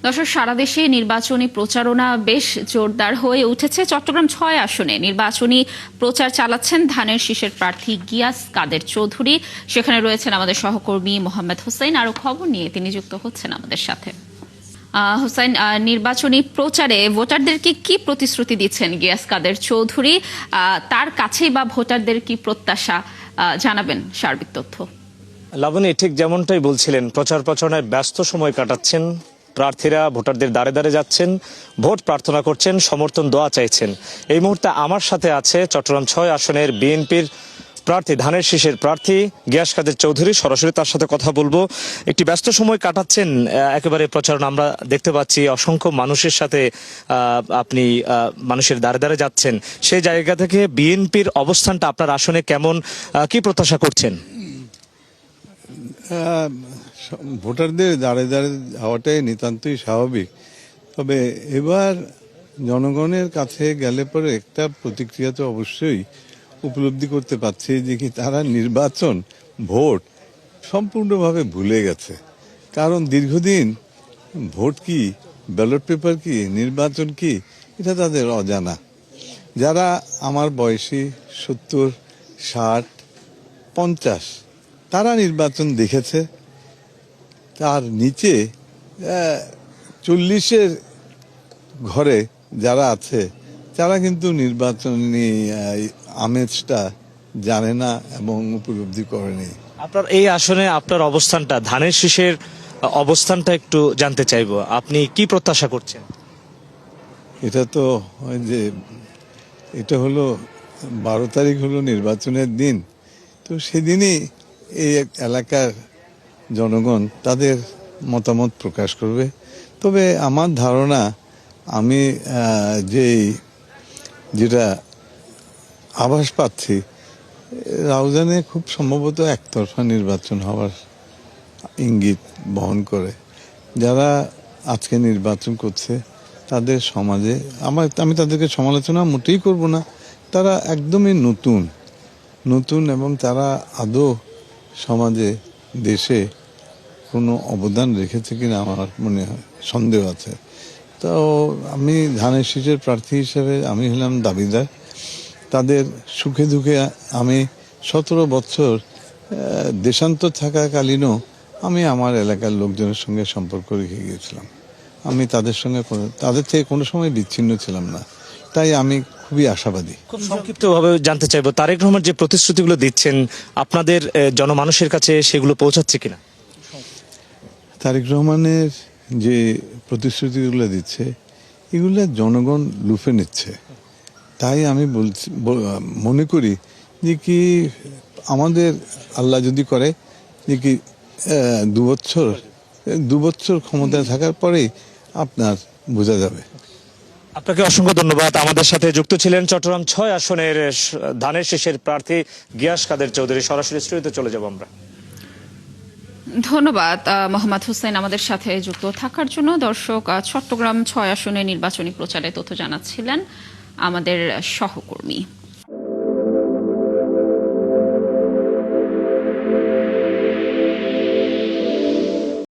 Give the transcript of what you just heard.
দর্শক, সারা দেশে নির্বাচনী প্রচারণা বেশ জোরদার হয়ে উঠেছে। চট্টগ্রাম ৬ আসনে নির্বাচনী প্রচার চালাচ্ছেন ধানের শীষের প্রার্থী গিয়াস কাদের চৌধুরী। সেখানে রয়েছেন আমাদের সহকর্মী মোহাম্মদ হোসেন। আরো খবর নিয়ে তিনি যুক্ত হচ্ছেন আমাদের সাথে। হোসেন, নির্বাচনী প্রচারে ভোটারদেরকে কি প্রতিশ্রুতি দিচ্ছেন গিয়াস কাদের চৌধুরী? তার কাছেই বা ভোটারদের কি প্রত্যাশা, জানাবেন সার্বিক তথ্য। লাবণী, ঠিক যেমনটাই বলছিলেন, প্রচারণায় ব্যস্ত সময় কাটাচ্ছেন প্রার্থীরা, ভোটারদের দ্বারে দ্বারে যাচ্ছেন, ভোট প্রার্থনা করছেন, সমর্থন দোয়া চাইছেন। এই মুহূর্তে আমার সাথে আছে চট্টগ্রাম ৬ আসনের বিএনপির প্রার্থী, ধানের শীষের প্রার্থী গিয়াস কাদের চৌধুরী। সরাসরি তার সাথে কথা বলবো। একটি ব্যস্ত সময় কাটাচ্ছেন একেবারে প্রচারণা, আমরা দেখতে পাচ্ছি অসংখ্য মানুষের সাথে আপনি মানুষের দ্বারে দ্বারে যাচ্ছেন। সেই জায়গা থেকে বিএনপির অবস্থানটা আপনার আসনে কেমন, কি প্রত্যাশা করছেন? ভোটারদের দাঁড়ে দাঁড়ে যাওয়াটাই নিতান্তই স্বাভাবিক। তবে এবার জনগণের কাছে গেলে পরে একটা প্রতিক্রিয়া তো অবশ্যই উপলব্ধি করতে পারছি যে কি তারা নির্বাচন, ভোট সম্পূর্ণভাবে ভুলে গেছে। কারণ দীর্ঘদিন ভোট কি, ব্যালট পেপার কি, নির্বাচন কি, এটা তাদের অজানা। যারা আমার বয়সী 70, 60, 50 তারা নির্বাচন দেখেছে। তার নিচে 40-এর ঘরে যারা আছে তারা কিন্তু নির্বাচনী আমেজটা জানে না এবং উপলব্ধি করেনি। আপনার এই আসনে আপনার অবস্থানটা, ধানের শীষের অবস্থানটা একটু জানতে চাইবো। আপনি কি প্রত্যাশা করছেন? এটা তো যে এটা হলো 12 তারিখ হলো নির্বাচনের দিন, তো সেদিনই এই এলাকার জনগণ তাদের মতামত প্রকাশ করবে। তবে আমার ধারণা, আমি যেটা আভাস পাচ্ছি, রাউজানে খুব সম্ভবত একতরফা নির্বাচন হওয়ার ইঙ্গিত বহন করে। যারা আজকে নির্বাচন করছে তাদের সমাজে আমি তাদেরকে সমালোচনা মোটেই করব না। তারা একদমই নতুন এবং তারা আদৌ সমাজে, দেশে কোনো অবদান রেখেছে কিনা আমার মনে হয় সন্দেহ আছে। তো আমি ধানের শীষের প্রার্থী হিসেবে আমি হলাম দাবিদার। তাদের সুখে দুঃখে আমি 17 বছর দেশান্তর থাকাকালীনও আমি আমার এলাকার লোকজনের সঙ্গে সম্পর্ক রেখে গিয়েছিলাম। আমি তাদের থেকে কোনো সময় বিচ্ছিন্ন ছিলাম না। তাই আমি খুবই আশাবাদী। খুব সংক্ষিপ্তভাবে জানতে চাইবো, তারেক রহমান যে প্রতিশ্রুতিগুলো দিচ্ছেন আপনাদের জনমানুষের কাছে, সেগুলো পৌঁছাচ্ছে কিনা? তারেক রহমানের যে প্রতিশ্রুতিগুলো দিচ্ছে, এগুলো জনগণ লুফে নিচ্ছে। তাই আমি মনে করি যে কি আমাদের আল্লাহ যদি করে যে কি 2 বছর ক্ষমতায় থাকার পরেই আপনার বোঝা যাবে। আপনাকে অসংখ্য ধন্যবাদ। আমাদের সাথে যুক্ত ছিলেন চট্টগ্রাম ৬ আসনের ধানের শীষের প্রার্থী গিয়াস কাদের চৌধুরী। সরাসরি স্টুডিওতে চলে যাব আমরা। ধন্যবাদ মোহাম্মদ হোসেন আমাদের সাথে যুক্ত থাকার জন্য। দর্শক, চট্টগ্রাম ৬ আসনে নির্বাচনী প্রচারে তথ্য জানাচ্ছিলেন আমাদের সহকর্মী।